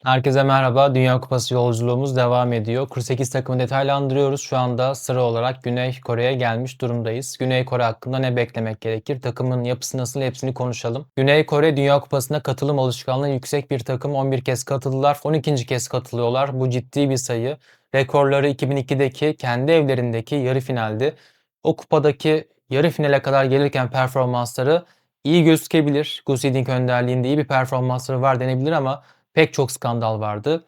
Herkese merhaba. Dünya Kupası yolculuğumuz devam ediyor. 48 takımı detaylandırıyoruz. Şu anda sıra olarak Güney Kore'ye gelmiş durumdayız. Güney Kore hakkında ne beklemek gerekir? Takımın yapısı nasıl? Hepsini konuşalım. Güney Kore Dünya Kupası'na katılım alışkanlığı yüksek bir takım. 11 kez katıldılar. 12. kez katılıyorlar. Bu ciddi bir sayı. Rekorları 2002'deki kendi evlerindeki yarı finaldi. O kupadaki yarı finale kadar gelirken performansları iyi gözükebilir. Gus Hiddink önderliğinde iyi bir performansları var denebilir ama pek çok skandal vardı.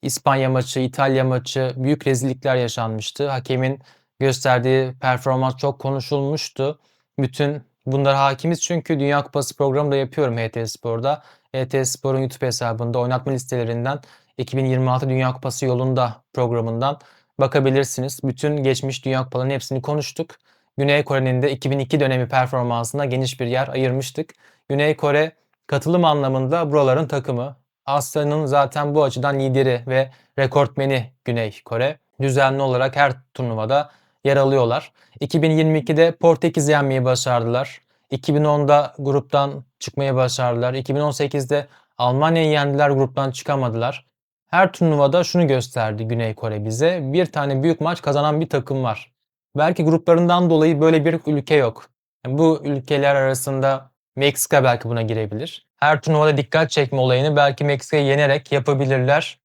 İspanya maçı, İtalya maçı büyük rezillikler yaşanmıştı. Hakemin gösterdiği performans çok konuşulmuştu. Bütün bunlara hakimiz çünkü Dünya Kupası programı da yapıyorum HT Spor'da. HT Spor'un YouTube hesabında oynatma listelerinden 2026 Dünya Kupası yolunda programından bakabilirsiniz. Bütün geçmiş Dünya Kupalarının hepsini konuştuk. Güney Kore'nin de 2002 dönemi performansına geniş bir yer ayırmıştık. Güney Kore katılım anlamında buraların takımı. Asya'nın zaten bu açıdan lideri ve rekortmeni Güney Kore. Düzenli olarak her turnuvada yer alıyorlar. 2022'de Portekiz'i yenmeyi başardılar. 2010'da gruptan çıkmayı başardılar. 2018'de Almanya'yı yendiler, gruptan çıkamadılar. Her turnuvada şunu gösterdi Güney Kore bize. Bir tane büyük maç kazanan bir takım var. Belki gruplarından dolayı böyle bir ülke yok. Bu ülkeler arasında Meksika belki buna girebilir. Her turnuvada dikkat çekme olayını belki Meksika'yı yenerek yapabilirler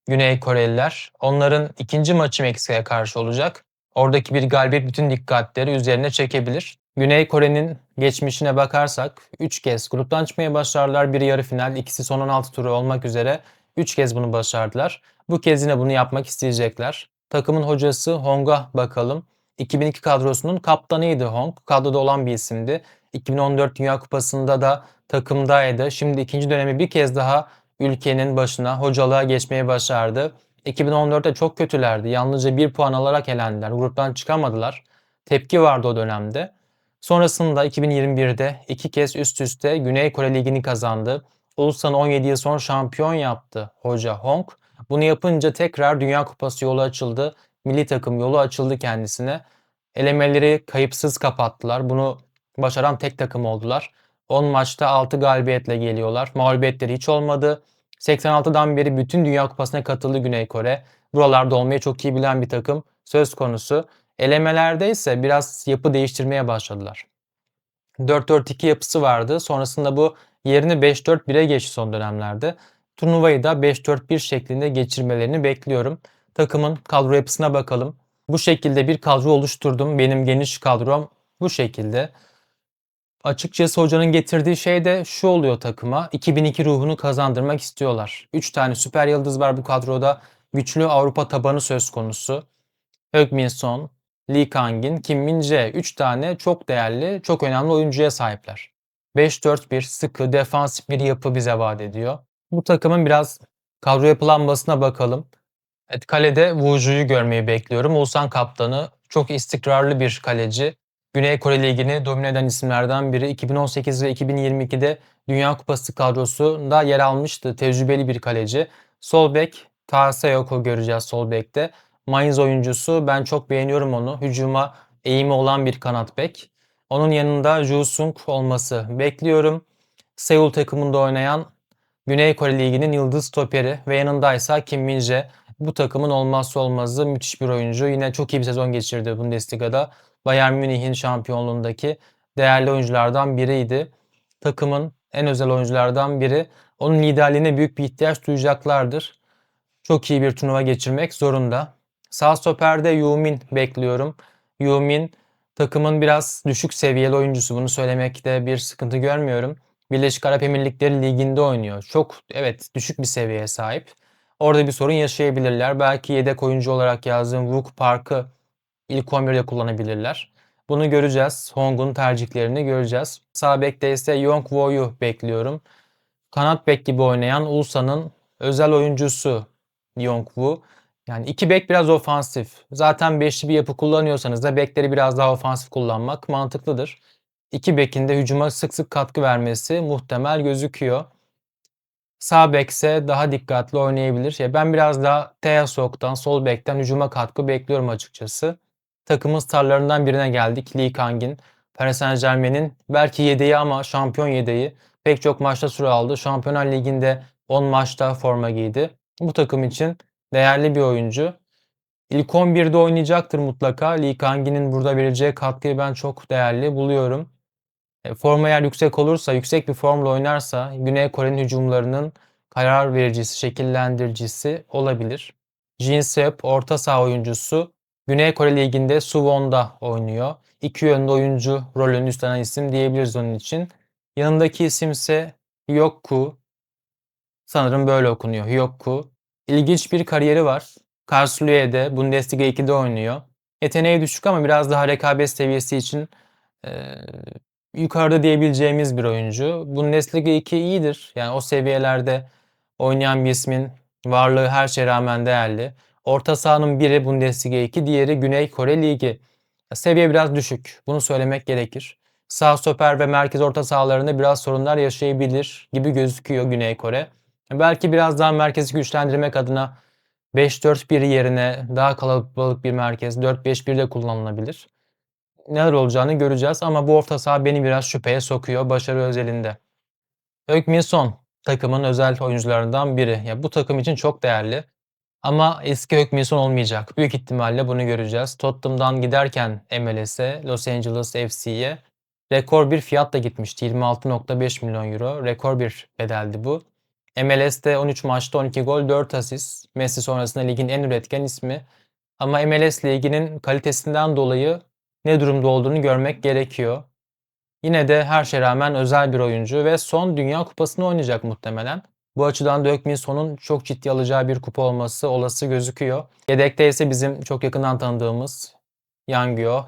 Güney Koreliler. Onların ikinci maçı Meksika'ya karşı olacak. Oradaki bir galibiyet bütün dikkatleri üzerine çekebilir. Güney Kore'nin geçmişine bakarsak 3 kez gruptan çıkmayı başardılar. Biri yarı final, ikisi son 16 turu olmak üzere 3 kez bunu başardılar. Bu kez yine bunu yapmak isteyecekler. Takımın hocası Hong'a bakalım. 2002 kadrosunun kaptanıydı Hong. Kadroda olan bir isimdi. 2014 Dünya Kupası'nda da takımdaydı. Şimdi ikinci dönemi bir kez daha ülkenin başına hocalığa geçmeyi başardı. 2014'te çok kötülerdi. Yalnızca 1 puan alarak elendiler. Gruptan çıkamadılar. Tepki vardı o dönemde. Sonrasında 2021'de 2 kez üst üste Güney Kore Ligi'ni kazandı. Ulusan'ı 17 yıl sonra şampiyon yaptı hoca Hong. Bunu yapınca tekrar Dünya Kupası yolu açıldı. Milli takım yolu açıldı kendisine. Elemeleri kayıpsız kapattılar. Bunu başaran tek takım oldular. 10 maçta 6 galibiyetle geliyorlar. Mağlubiyetleri hiç olmadı. 86'dan beri bütün Dünya Kupası'na katıldı Güney Kore. Buralarda olmayı çok iyi bilen bir takım söz konusu. Elemelerde ise biraz yapı değiştirmeye başladılar. 4-4-2 yapısı vardı. Sonrasında bu yerini 5-4-1'e geçti son dönemlerde. Turnuvayı da 5-4-1 şeklinde geçirmelerini bekliyorum. Takımın kadro yapısına bakalım. Bu şekilde bir kadro oluşturdum. Benim geniş kadrom bu şekilde. Açıkçası hocanın getirdiği şey de şu oluyor takıma. 2002 ruhunu kazandırmak istiyorlar. 3 tane süper yıldız var bu kadroda. Güçlü Avrupa tabanı söz konusu. Heung-min Son, Lee Kang-in, Kim Min-jae 3 tane çok değerli, çok önemli oyuncuya sahipler. 5-4-1 sıkı, defansif bir yapı bize vaat ediyor. Bu takımın biraz kadro yapılanmasına bakalım. Evet, kalede Woo Ju'yu görmeyi bekliyorum. Ulsan kaptanı çok istikrarlı bir kaleci. Güney Kore Ligi'ni domine eden isimlerden biri. 2018 ve 2022'de Dünya Kupası kadrosunda yer almıştı. Tecrübeli bir kaleci. Sol bek Ta Sayoko göreceğiz sol bekte. Mainz oyuncusu. Ben çok beğeniyorum onu. Hücuma eğimi olan bir kanat bek. Onun yanında Ju Sung olması bekliyorum. Seul takımında oynayan Güney Kore Ligi'nin yıldız stoperi ve yanındaysa Kim Min-jae. Bu takımın olmazsa olmazı müthiş bir oyuncu. Yine çok iyi bir sezon geçirdi Bundesliga'da. Bayern Münih'in şampiyonluğundaki değerli oyunculardan biriydi. Takımın en özel oyunculardan biri. Onun liderliğine büyük bir ihtiyaç duyacaklardır. Çok iyi bir turnuva geçirmek zorunda. Sağ stoperde Yoo-min bekliyorum. Yoo-min takımın biraz düşük seviyeli oyuncusu. Bunu söylemekte bir sıkıntı görmüyorum. Birleşik Arap Emirlikleri Ligi'nde oynuyor. Çok evet düşük bir seviyeye sahip. Orada bir sorun yaşayabilirler. Belki yedek oyuncu olarak yazdığım Wook Park'ı ilk 11'de kullanabilirler. Bunu göreceğiz. Hong'un tercihlerini göreceğiz. Sağ bekte ise Yong Wo'yu bekliyorum. Kanat bek gibi oynayan Ulsan'ın özel oyuncusu Yong-woo. Yani iki bek biraz ofansif. Zaten beşli bir yapı kullanıyorsanız da bekleri biraz daha ofansif kullanmak mantıklıdır. İki bekin de hücuma sık sık katkı vermesi muhtemel gözüküyor. Sağ bekse daha dikkatli oynayabilir. Ya ben biraz daha Tae-sok'tan, sol bekten hücuma katkı bekliyorum açıkçası. Takımın starlarından birine geldik. Lee Kang-in. Paris Saint-Germain'in belki yedeği ama şampiyon yedeği. Pek çok maçta süre aldı. Şampiyonlar Ligi'nde 10 maçta forma giydi. Bu takım için değerli bir oyuncu. İlk 11'de oynayacaktır mutlaka. Lee Kang-in'in burada vereceği katkıyı ben çok değerli buluyorum. Form eğer yüksek olursa, yüksek bir formla oynarsa Güney Kore'nin hücumlarının karar vericisi, şekillendiricisi olabilir. Jin Seop orta saha oyuncusu. Güney Kore Ligi'nde Suwon'da oynuyor. İki yönlü oyuncu rolünü üstlenen isim diyebiliriz onun için. Yanındaki isim ise Hyokgu. Sanırım böyle okunuyor. Hyokgu. İlginç bir kariyeri var. Karlsruhe'de Bundesliga 2'de oynuyor. Yeteneği düşük ama biraz daha rekabet seviyesi için Eee, yukarıda diyebileceğimiz bir oyuncu. Bundesliga 2 iyidir. Yani o seviyelerde oynayan bir ismin varlığı her şeye rağmen değerli. Orta sahanın biri Bundesliga 2, diğeri Güney Kore Ligi. Seviye biraz düşük. Bunu söylemek gerekir. Sağ stoper ve merkez orta sahalarında biraz sorunlar yaşayabilir gibi gözüküyor Güney Kore. Belki biraz daha merkezi güçlendirmek adına 5-4-1 yerine daha kalabalık bir merkez 4-5-1 de kullanılabilir. Neler olacağını göreceğiz ama bu orta saha beni biraz şüpheye sokuyor başarı özelinde. Heung-min takımın özel oyuncularından biri. Ya bu takım için çok değerli ama eski Heung-min olmayacak. Büyük ihtimalle bunu göreceğiz. Tottenham'dan giderken MLS'e, Los Angeles FC'ye rekor bir fiyatla gitmişti. 26,5 milyon euro. Rekor bir bedeldi bu. MLS'te 13 maçta 12 gol, 4 asist. Messi sonrasında ligin en üretken ismi. Ama MLS liginin kalitesinden dolayı ne durumda olduğunu görmek gerekiyor. Yine de her şeye rağmen özel bir oyuncu ve son Dünya Kupası'nı oynayacak muhtemelen. Bu açıdan da Heung-min çok ciddi alacağı bir kupa olması olası gözüküyor. Yedekte ise bizim çok yakından tanıdığımız Yangyo.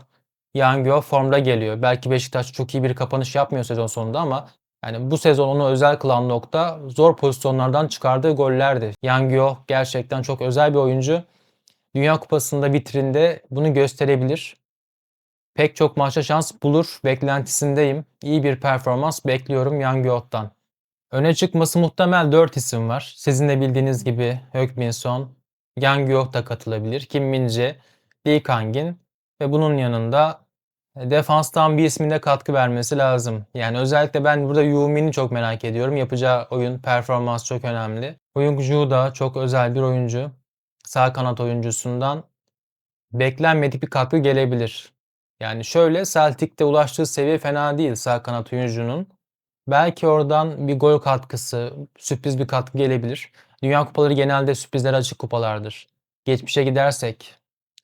Yangyo formda geliyor. Belki Beşiktaş çok iyi bir kapanış yapmıyor sezon sonunda ama yani bu sezon onu özel kılan nokta zor pozisyonlardan çıkardığı gollerdi. Yangyo gerçekten çok özel bir oyuncu. Dünya Kupası'nda vitrinde bunu gösterebilir. Pek çok maçta şans bulur beklentisindeyim. İyi bir performans bekliyorum Yang-Yeot'tan. Öne çıkması muhtemel 4 isim var. Sizin de bildiğiniz gibi Heung-min Son, Yang-Yeot da katılabilir. Kim Min-jae, Lee Kang-in ve bunun yanında defanstan bir ismin de katkı vermesi lazım. Yani özellikle ben burada Yoo Min'i çok merak ediyorum. Yapacağı oyun, performans çok önemli. Heung-ju da çok özel bir oyuncu. Sağ kanat oyuncusundan beklenmedik bir katkı gelebilir. Yani şöyle, Celtic'te ulaştığı seviye fena değil sağ kanat oyuncunun. Belki oradan bir gol katkısı, sürpriz bir katkı gelebilir. Dünya kupaları genelde sürprizlere açık kupalardır. Geçmişe gidersek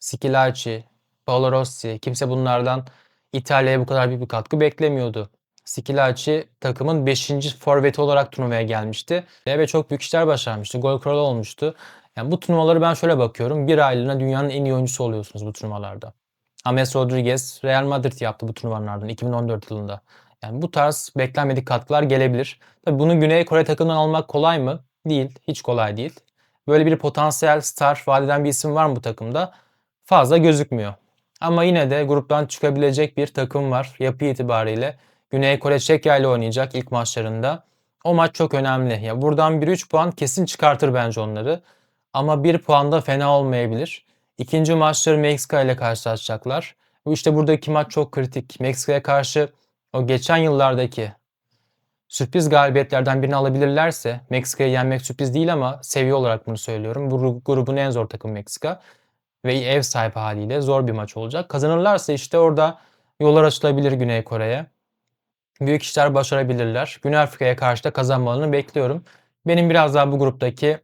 Schillaci, Paolo Rossi, kimse bunlardan İtalya'ya bu kadar büyük bir katkı beklemiyordu. Schillaci takımın 5. forveti olarak turnuvaya gelmişti ve çok büyük işler başarmıştı. Gol kralı olmuştu. Yani bu turnuvaları ben şöyle bakıyorum. Bir aylığına dünyanın en iyi oyuncusu oluyorsunuz bu turnuvalarda. James Rodriguez Real Madrid yaptı bu turnuvalardan 2014 yılında. Yani bu tarz beklenmedik katkılar gelebilir. Tabii bunu Güney Kore takımından almak kolay mı? Değil. Hiç kolay değil. Böyle bir potansiyel star vaat eden bir isim var mı bu takımda? Fazla gözükmüyor. Ama yine de gruptan çıkabilecek bir takım var yapı itibariyle. Güney Kore Çekya ile oynayacak ilk maçlarında. O maç çok önemli. Ya buradan bir 3 puan kesin çıkartır bence onları. Ama 1 puan da fena olmayabilir. İkinci maçları Meksika ile karşılaşacaklar. İşte buradaki maç çok kritik. Meksika'ya karşı o geçen yıllardaki sürpriz galibiyetlerden birini alabilirlerse, Meksika'yı yenmek sürpriz değil ama seviye olarak bunu söylüyorum. Bu grubun en zor takımı Meksika ve ev sahibi haliyle zor bir maç olacak. Kazanırlarsa işte orada yollar açılabilir Güney Kore'ye. Büyük işler başarabilirler. Güney Afrika'ya karşı da kazanmalarını bekliyorum. Benim biraz daha bu gruptaki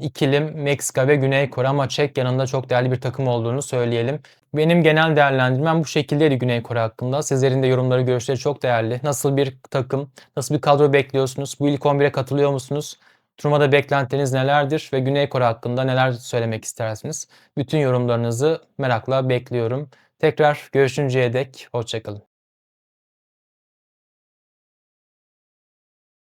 ikilim Meksika ve Güney Kore ama Çekya'nın da çok değerli bir takım olduğunu söyleyelim. Benim genel değerlendirmem bu şekildeydi Güney Kore hakkında. Sizlerin de yorumları, görüşleri çok değerli. Nasıl bir takım, nasıl bir kadro bekliyorsunuz? Bu ilk 11'e katılıyor musunuz? Turnuvada beklentileriniz nelerdir ve Güney Kore hakkında neler söylemek istersiniz? Bütün yorumlarınızı merakla bekliyorum. Tekrar görüşünceye dek hoşça kalın.